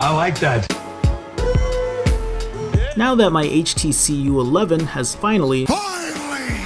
I like that. Now that my HTC U11 has finally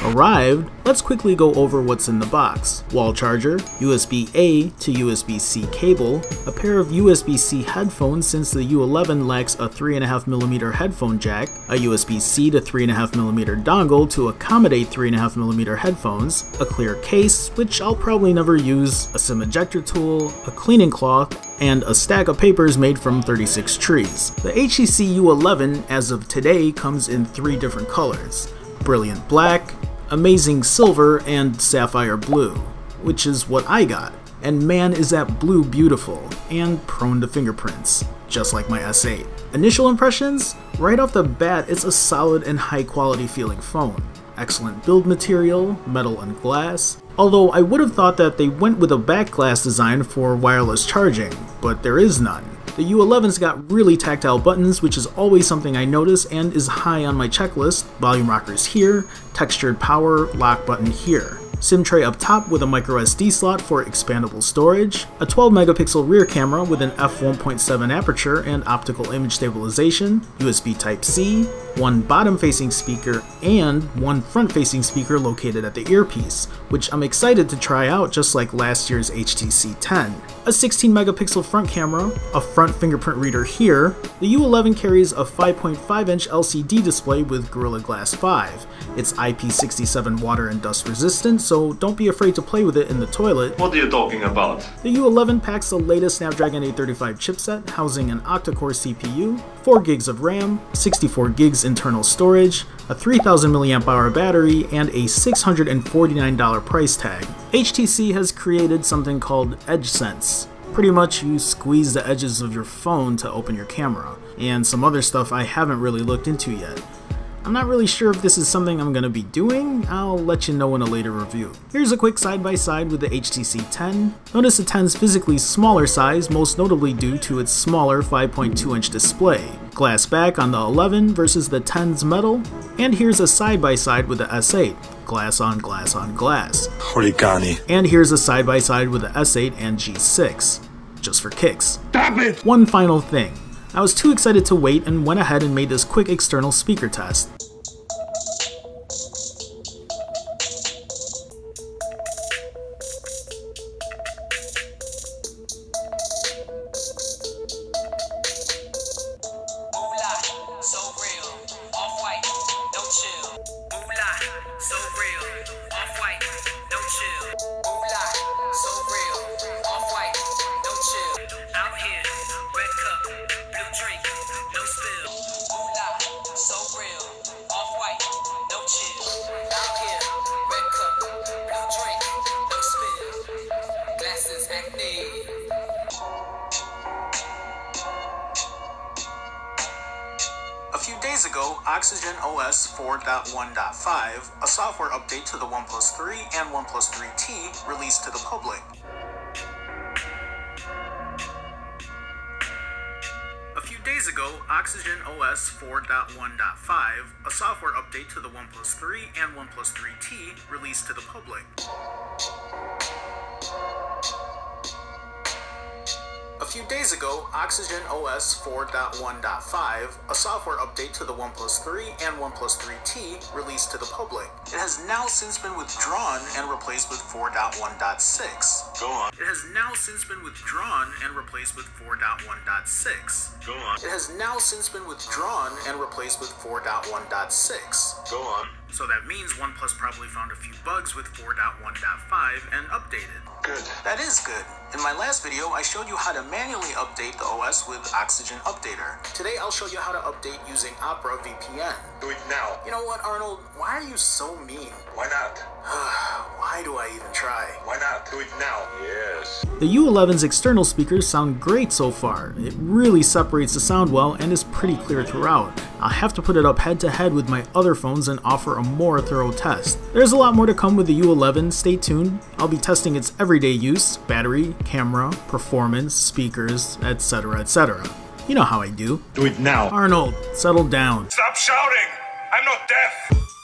arrived, let's quickly go over what's in the box. Wall charger, USB-A to USB-C cable, a pair of USB-C headphones since the U11 lacks a 3.5mm headphone jack, a USB-C to 3.5mm dongle to accommodate 3.5mm headphones, a clear case, which I'll probably never use, a SIM ejector tool, a cleaning cloth, and a stack of papers made from 36 trees. The HTC U11 as of today comes in 3 different colors: brilliant black, amazing silver, and sapphire blue, which is what I got. And man, is that blue beautiful, and prone to fingerprints, just like my S8. Initial impressions? Right off the bat, it's a solid and high quality feeling phone. Excellent build material, metal and glass. Although I would have thought that they went with a back glass design for wireless charging, but there is none. The U11's got really tactile buttons, which is always something I notice and is high on my checklist. Volume rockers here, textured power lock button here. SIM tray up top with a microSD slot for expandable storage, a 12-megapixel rear camera with an f1.7 aperture and optical image stabilization, USB Type-C, one bottom-facing speaker, and one front-facing speaker located at the earpiece, which I'm excited to try out just like last year's HTC 10. A 16-megapixel front camera, a front fingerprint reader here. The U11 carries a 5.5-inch LCD display with Gorilla Glass 5. It's IP67 water and dust resistant, so don't be afraid to play with it in the toilet. What are you talking about? The U11 packs the latest Snapdragon 835 chipset, housing an octa-core CPU, 4 gigs of RAM, 64 gigs internal storage, a 3000 mAh battery, and a $649 price tag. HTC has created something called Edgesense. Pretty much you squeeze the edges of your phone to open your camera, and some other stuff I haven't really looked into yet. I'm not really sure if this is something I'm gonna be doing. I'll let you know in a later review. Here's a quick side-by-side with the HTC 10. Notice the 10's physically smaller size, most notably due to its smaller 5.2-inch display. Glass back on the 11 versus the 10's metal. And here's a side-by-side with the S8. Glass on glass on glass. Origami. And here's a side-by-side with the S8 and G6. Just for kicks. Stop it! One final thing. I was too excited to wait and went ahead and made this quick external speaker test. A few days ago, Oxygen OS 4.1.5, a software update to the OnePlus 3 and OnePlus 3T, released to the public. A few days ago, Oxygen OS 4.1.5, a software update to the OnePlus 3 and OnePlus 3T, released to the public. A few days ago, Oxygen OS 4.1.5, a software update to the OnePlus 3 and OnePlus 3T, released to the public. It has now since been withdrawn and replaced with 4.1.6. Go on. It has now since been withdrawn and replaced with 4.1.6. Go on. It has now since been withdrawn and replaced with 4.1.6. Go on. So that means OnePlus probably found a few bugs with 4.1.5 and updated. Good. That is good. In my last video, I showed you how to manually update the OS with Oxygen Updater. Today, I'll show you how to update using Opera VPN. Do it now. You know what, Arnold? Why are you so mean? Why not? Why do I even try? Why not? Do it now. Yes. The U11's external speakers sound great so far. It really separates the sound well and is pretty clear throughout. I'll have to put it up head-to-head with my other phones and offer a more thorough test. There's a lot more to come with the U11, stay tuned. I'll be testing its everyday use, battery, camera, performance, speakers, etc, etc. You know how I do. Do it now. Arnold, settle down. Stop shouting! I'm not deaf.